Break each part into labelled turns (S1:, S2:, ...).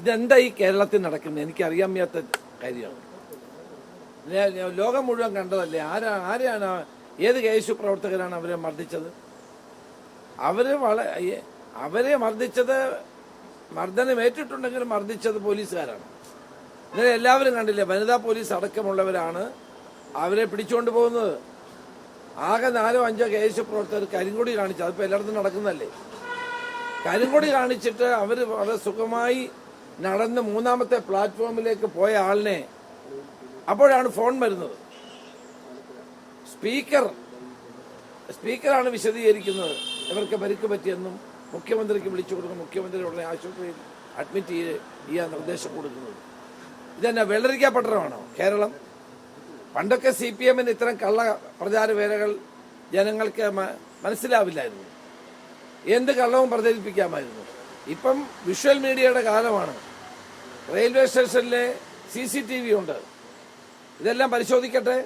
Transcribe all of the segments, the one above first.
S1: ഇതെന്താ ഈ കേരളത്തിൽ നടക്കുന്നത് എനിക്കറിയാൻ വയ്യാത്ത കാര്യമാണ്. ലോകം മുഴുവൻ കണ്ടതല്ലേ. ആരെയാണ് ഏത് കേസ് പ്രവർത്തകരാണ് അവരെ മർദ്ദിച്ചത്? അവരെ മർദ്ദിച്ചത്, മർദ്ദനം ഏറ്റിട്ടുണ്ടെങ്കിലും മർദ്ദിച്ചത് പോലീസുകാരാണ്. ഇന്നലെ എല്ലാവരും കണ്ടില്ലേ, വനിതാ പോലീസ് അടക്കമുള്ളവരാണ് അവരെ പിടിച്ചുകൊണ്ട് പോകുന്നത്. ആകെ 4-5 കേസ് പ്രവർത്തകർ കരിങ്കൊടി കാണിച്ചു. അതിപ്പോൾ എല്ലായിടത്തും നടക്കുന്നതല്ലേ. കരിങ്കൊടി കാണിച്ചിട്ട് അവർ വളരെ സുഖമായി നടന്ന് 3ാമത്തെ പ്ലാറ്റ്ഫോമിലേക്ക് പോയ ആളിനെ അപ്പോഴാണ് ഫോൺ വരുന്നത്. സ്പീക്കറാണ് വിശദീകരിക്കുന്നത് ഇവർക്ക് പരിക്ക് പറ്റിയെന്നും മുഖ്യമന്ത്രിക്ക് വിളിച്ചു കൊടുക്കും, മുഖ്യമന്ത്രി ഉടനെ ആശുപത്രിയിൽ അഡ്മിറ്റ് ചെയ്യാൻ നിർദ്ദേശം കൊടുക്കുന്നത്. ഇതെന്നാ വെള്ളരിക്കപ്പെട്ടമാണോ കേരളം? പണ്ടൊക്കെ CPM-ന് ഇത്തരം കള്ള പ്രചാര വേലകൾ ജനങ്ങൾക്ക് മനസ്സിലാവില്ലായിരുന്നു. എന്ത് കള്ളവും പ്രചരിപ്പിക്കാമായിരുന്നു. ഇപ്പം വിഷ്വൽ മീഡിയയുടെ കാലമാണ്. റെയിൽവേ സ്റ്റേഷനിലെ CCTV ഉണ്ട്. ഇതെല്ലാം പരിശോധിക്കട്ടെ.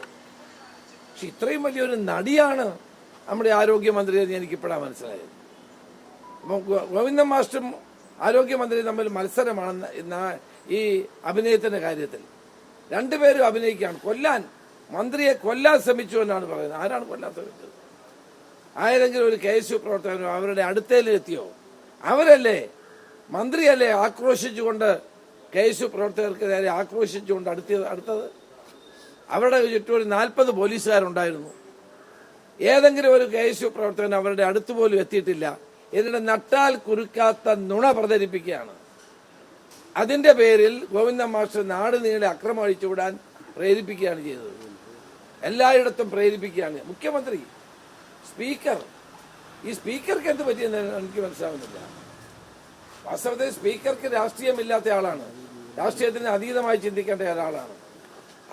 S1: പക്ഷെ ഇത്രയും വലിയൊരു നടിയാണ് നമ്മുടെ ആരോഗ്യമന്ത്രി എന്ന് എനിക്കിപ്പോഴാണ് മനസ്സിലായത്. ഗോവിന്ദൻ മാസ്റ്ററും ആരോഗ്യമന്ത്രിയും തമ്മിൽ മത്സരമാണ് ഈ അഭിനയത്തിന്റെ കാര്യത്തിൽ. രണ്ടുപേരും അഭിനയിക്കുകയാണ്. മന്ത്രിയെ കൊല്ലാൻ ശ്രമിച്ചു എന്നാണ് പറയുന്നത്. ആരാണ് കൊല്ലാൻ ശ്രമിച്ചത്? ആരെങ്കിലും ഒരു KSU പ്രവർത്തകനോ അവരുടെ അടുത്തേലെത്തിയോ? അവരല്ലേ, മന്ത്രിയല്ലേ ആക്രോശിച്ചുകൊണ്ട് KSU പ്രവർത്തകർക്ക് നേരെ ആക്രോശിച്ചുകൊണ്ട് അടുത്തത്. അവരുടെ ചുറ്റും ഒരു 40 പോലീസുകാരുണ്ടായിരുന്നു. ഏതെങ്കിലും ഒരു KSU പ്രവർത്തകൻ അവരുടെ അടുത്ത് പോലും എത്തിയിട്ടില്ല. എന്നിട്ട് നട്ടാൽ കുരുക്കാത്ത നുണ പ്രചരിപ്പിക്കുകയാണ്. അതിന്റെ പേരിൽ ഗോവിന്ദൻ മാസ്റ്റർ നാട് നീളെ അക്രമം അഴിച്ചുവിടാൻ പ്രേരിപ്പിക്കുകയാണ് ചെയ്തത്. എല്ലായിടത്തും പ്രേരിപ്പിക്കുകയാണ്. മുഖ്യമന്ത്രി, സ്പീക്കർ, ഈ സ്പീക്കർക്ക് എന്ത് പറ്റിയെന്ന് എനിക്ക് മനസ്സിലാവുന്നില്ല. വാസ്തവത്തിൽ സ്പീക്കർക്ക് രാഷ്ട്രീയമില്ലാത്ത ആളാണ്, രാഷ്ട്രീയത്തിന് അതീതമായി ചിന്തിക്കേണ്ട ഒരാളാണ്.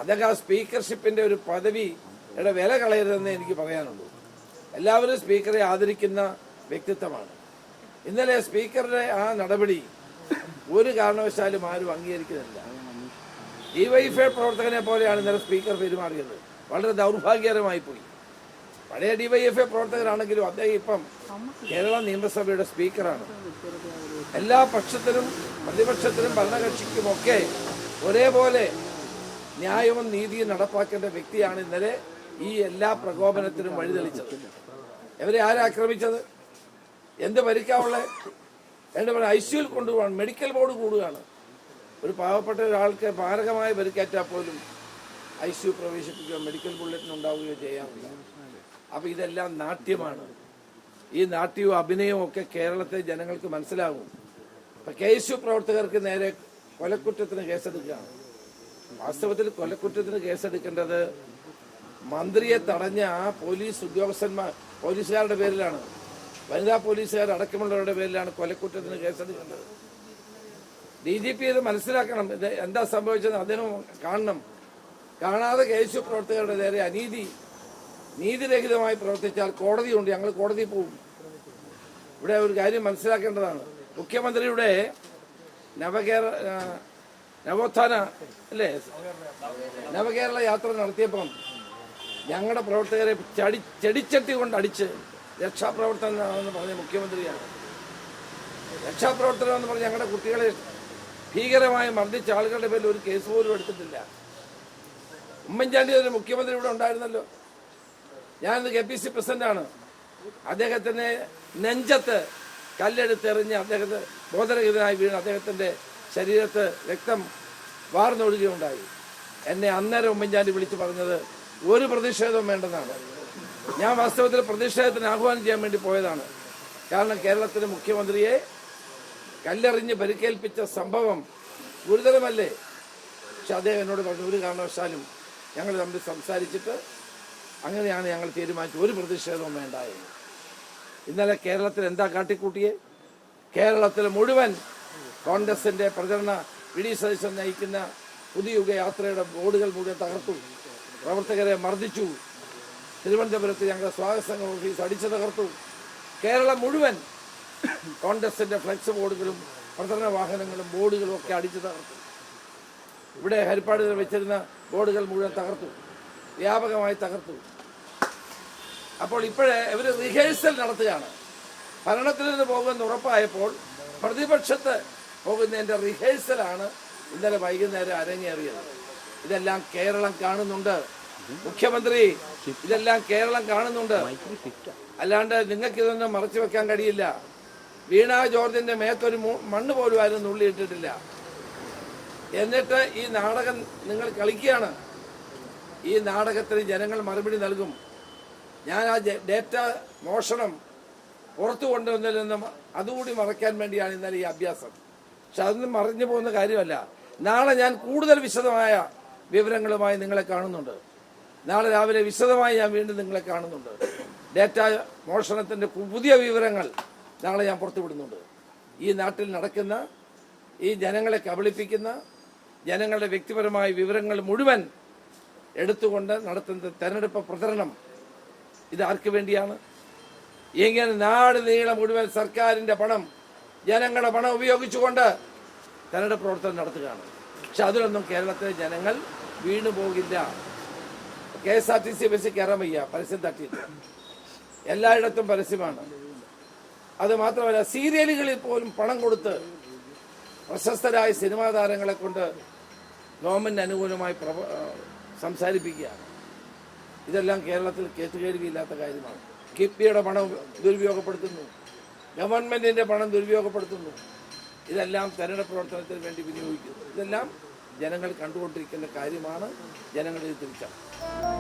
S1: അദ്ദേഹം ആ സ്പീക്കർഷിപ്പിന്റെ ഒരു പദവിയുടെ വില കളയരുതെന്ന് എനിക്ക് പറയാനുള്ളൂ. എല്ലാവരും സ്പീക്കറെ ആദരിക്കുന്ന വ്യക്തിത്വമാണ്. ഇന്നലെ സ്പീക്കറുടെ ആ നടപടി ഒരു കാരണവശാലും ആരും അംഗീകരിക്കുന്നില്ല. DYFI പ്രവർത്തകനെ പോലെയാണ് ഇന്നലെ സ്പീക്കർ പെരുമാറിയത്. വളരെ ദൗർഭാഗ്യകരമായി പോയി. പഴയ DYFI പ്രവർത്തകരാണെങ്കിലും അദ്ദേഹം ഇപ്പം കേരള നിയമസഭയുടെ സ്പീക്കറാണ്. എല്ലാ പക്ഷത്തിനും പ്രതിപക്ഷത്തിനും ഭരണകക്ഷിക്കുമൊക്കെ ഒരേപോലെ ന്യായവും നീതിയും നടപ്പാക്കേണ്ട വ്യക്തിയാണ് ഇന്നലെ ഈ എല്ലാ പ്രകോപനത്തിനും വഴിതെളിച്ചത്. ഇവരെ ആക്രമിച്ചത്? എന്ത് പരിക്കാവുള്ള? ICUവിൽ കൊണ്ടുപോകണം, മെഡിക്കൽ ബോർഡ് കൂടുകയാണ്. ഒരു പാവപ്പെട്ട ഒരാൾക്ക് മാരകമായ പരിക്കേറ്റാൽ പോലും ICU പ്രവേശിപ്പിക്കുകയോ മെഡിക്കൽ ബുള്ളറ്റിന് ഉണ്ടാവുകയോ ചെയ്യാറില്ല. അപ്പൊ ഇതെല്ലാം നാട്യമാണ്. ഈ നാട്യവും അഭിനയവും ഒക്കെ കേരളത്തെ ജനങ്ങൾക്ക് മനസ്സിലാകും. ഇപ്പൊ KSU പ്രവർത്തകർക്ക് നേരെ കൊലക്കുറ്റത്തിന് കേസെടുക്കുകയാണ്. വാസ്തവത്തിൽ കൊലക്കുറ്റത്തിന് കേസെടുക്കേണ്ടത് മന്ത്രിയെ തടഞ്ഞ ആ പോലീസുകാരുടെ പേരിലാണ്. വനിതാ പോലീസുകാർ അടക്കമുള്ളവരുടെ പേരിലാണ് കൊലക്കുറ്റത്തിന് കേസെടുക്കേണ്ടത്. DGP ഇത് മനസ്സിലാക്കണം. ഇത് എന്താ സംഭവിച്ചത് അദ്ദേഹം കാണണം. കാണാതെ KSU പ്രവർത്തകരുടെ നേരെ നീതിരഹിതമായി പ്രവർത്തിച്ചാൽ കോടതിയുണ്ട്, ഞങ്ങൾ കോടതി പോകും. ഇവിടെ ഒരു കാര്യം മനസ്സിലാക്കേണ്ടതാണ്. മുഖ്യമന്ത്രിയുടെ നവകേരള യാത്ര നടത്തിയപ്പം ഞങ്ങളുടെ പ്രവർത്തകരെ ചെടിച്ചട്ടി കൊണ്ട് അടിച്ച് രക്ഷാപ്രവർത്തനമെന്ന് പറഞ്ഞ മുഖ്യമന്ത്രിയാണ്. രക്ഷാപ്രവർത്തനം എന്ന് പറഞ്ഞ് ഞങ്ങളുടെ കുട്ടികളെ ഭീകരമായി മർദ്ദിച്ച ആളുകളുടെ പേരിൽ ഒരു കേസ് പോലും എടുത്തിട്ടില്ല. ഉമ്മൻചാണ്ടി ഒരു മുഖ്യമന്ത്രി ഇവിടെ ഉണ്ടായിരുന്നല്ലോ. ഞാനിന്ന് KPC പ്രസിഡന്റാണ്. അദ്ദേഹത്തിന്റെ നെഞ്ചത്ത് കല്ലെടുത്തെറിഞ്ഞ് അദ്ദേഹത്തെ ബോധരഹിതനായി വീണ് അദ്ദേഹത്തിന്റെ ശരീരത്ത് രക്തം വാർന്നൊഴുകുകയുണ്ടായി. എന്നെ അന്നേരം ഉമ്മൻചാണ്ടി വിളിച്ചു പറഞ്ഞത് ഒരു പ്രതിഷേധവും വേണ്ടെന്നാണ്. ഞാൻ വാസ്തവത്തിൽ പ്രതിഷേധത്തിന് ആഹ്വാനം ചെയ്യാൻ വേണ്ടി പോയതാണ്. കാരണം കേരളത്തിലെ മുഖ്യമന്ത്രിയെ കല്ലെറിഞ്ഞ് പരിക്കേൽപ്പിച്ച സംഭവം ഗുരുതരമല്ലേ? പക്ഷെ അദ്ദേഹം എന്നോട് പറഞ്ഞു ഒരു കാരണവശാലും ഞങ്ങൾ തമ്മിൽ സംസാരിച്ചിട്ട് അങ്ങനെയാണ് ഞങ്ങൾ തീരുമാനിച്ചു, ഒരു പ്രതിഷേധവും വേണ്ട എന്ന്. ഇന്നലെ കേരളത്തിൽ എന്താ കാട്ടിക്കൂട്ടിയെ? കേരളത്തിൽ മുഴുവൻ കോൺഗ്രസിന്റെ പ്രചരണ VD സതീശൻ നയിക്കുന്ന പുതുയുഗ യാത്രയുടെ ബോർഡുകൾ മുഴുവൻ തകർത്തു, പ്രവർത്തകരെ മർദ്ദിച്ചു. തിരുവനന്തപുരത്ത് ഞങ്ങളുടെ സ്വാഗത സംഘം ഓഫീസ് അടിച്ചു തകർത്തു. കേരളം മുഴുവൻ കോൺഗ്രസിന്റെ ഫ്ലെക്സ് ബോർഡുകളും പ്രചരണ വാഹനങ്ങളും ബോർഡുകളും ഒക്കെ അടിച്ചു തകർത്തു. ഇവിടെ ഹരിപ്പാട് വെച്ചിരുന്ന ബോർഡുകൾ മുഴുവൻ തകർത്തു, വ്യാപകമായി തകർത്തു. അപ്പോൾ ഇപ്പോഴേ ഇവർ റിഹേഴ്സൽ നടത്തുകയാണ്. ഭരണത്തിൽ നിന്ന് പോകുമെന്ന് ഉറപ്പായപ്പോൾ പ്രതിപക്ഷത്ത് പോകുന്നതിൻ്റെ റിഹേഴ്സലാണ് ഇന്നലെ വൈകുന്നേരം അരങ്ങേറിയത്. ഇതെല്ലാം കേരളം കാണുന്നുണ്ട്. മുഖ്യമന്ത്രി, ഇതെല്ലാം കേരളം കാണുന്നുണ്ട്. അല്ലാണ്ട് നിങ്ങൾക്ക് ഇതൊന്നും മറച്ചു വെക്കാൻ കഴിയില്ല. വീണ ജോർജിന്റെ മേത്തൊരു മണ്ണ് പോലും ആരും നുള്ളിയിട്ടിട്ടില്ല. എന്നിട്ട് ഈ നാടകം നിങ്ങൾ കളിക്കുകയാണ്. ഈ നാടകത്തിന് ജനങ്ങൾ മറുപടി നൽകും. ഞാൻ ആ ഡേറ്റ മോഷണം പുറത്തു കൊണ്ടുവന്നില്ലെന്നും അതുകൂടി മറയ്ക്കാൻ വേണ്ടിയാണ് ഇന്നലെ ഈ അഭ്യാസം. പക്ഷെ അതൊന്നും മറിഞ്ഞു പോകുന്ന കാര്യമല്ല. നാളെ ഞാൻ കൂടുതൽ വിശദമായ വിവരങ്ങളുമായി നിങ്ങളെ കാണുന്നുണ്ട്. നാളെ രാവിലെ വിശദമായി ഞാൻ വീണ്ടും നിങ്ങളെ കാണുന്നുണ്ട്. ഡേറ്റ മോഷണത്തിൻ്റെ പുതിയ വിവരങ്ങൾ നാളെ ഞാൻ പുറത്തുവിടുന്നുണ്ട്. ഈ നാട്ടിൽ നടക്കുന്ന ഈ ജനങ്ങളെ കബളിപ്പിക്കുന്ന ജനങ്ങളുടെ വ്യക്തിപരമായ വിവരങ്ങൾ മുഴുവൻ എടുത്തുകൊണ്ട് നടത്തുന്ന തെരഞ്ഞെടുപ്പ് പ്രചരണം ഇത് ആർക്ക് വേണ്ടിയാണ്? ഇങ്ങനെ നാട് നീളം മുഴുവൻ സർക്കാരിൻ്റെ പണം, ജനങ്ങളുടെ പണം ഉപയോഗിച്ചുകൊണ്ട് തെരഞ്ഞെടുപ്പ് പ്രവർത്തനം നടത്തുകയാണ്. പക്ഷെ അതിലൊന്നും കേരളത്തിലെ ജനങ്ങൾ വീണു പോകില്ല. KSRTC ബസ്സിൽ കയറാൻ വയ്യ, പരസ്യം തട്ടിയിട്ട്. എല്ലായിടത്തും പരസ്യമാണ്. അത് മാത്രമല്ല, സീരിയലുകളിൽ പോലും പണം കൊടുത്ത് പ്രശസ്തരായ സിനിമാ താരങ്ങളെ കൊണ്ട് ഗവൺമെന്റ് അനുകൂലമായി സംസാരിപ്പിക്കുകയാണ്. ഇതെല്ലാം കേരളത്തിൽ കേട്ടുകേൾവിയില്ലാത്ത കാര്യമാണ്. കിഫ്ബിയുടെ പണം ദുരുപയോഗപ്പെടുത്തുന്നു, ഗവൺമെന്റിന്റെ പണം ദുരുപയോഗപ്പെടുത്തുന്നു. ഇതെല്ലാം തെരഞ്ഞെടുപ്പ് പ്രവർത്തനത്തിന് വേണ്ടി വിനിയോഗിക്കുന്നു. ഇതെല്ലാം ജനങ്ങൾ കണ്ടുകൊണ്ടിരിക്കുന്ന കാര്യമാണ്. ജനങ്ങൾ ഇത് തിരിച്ചറിയും.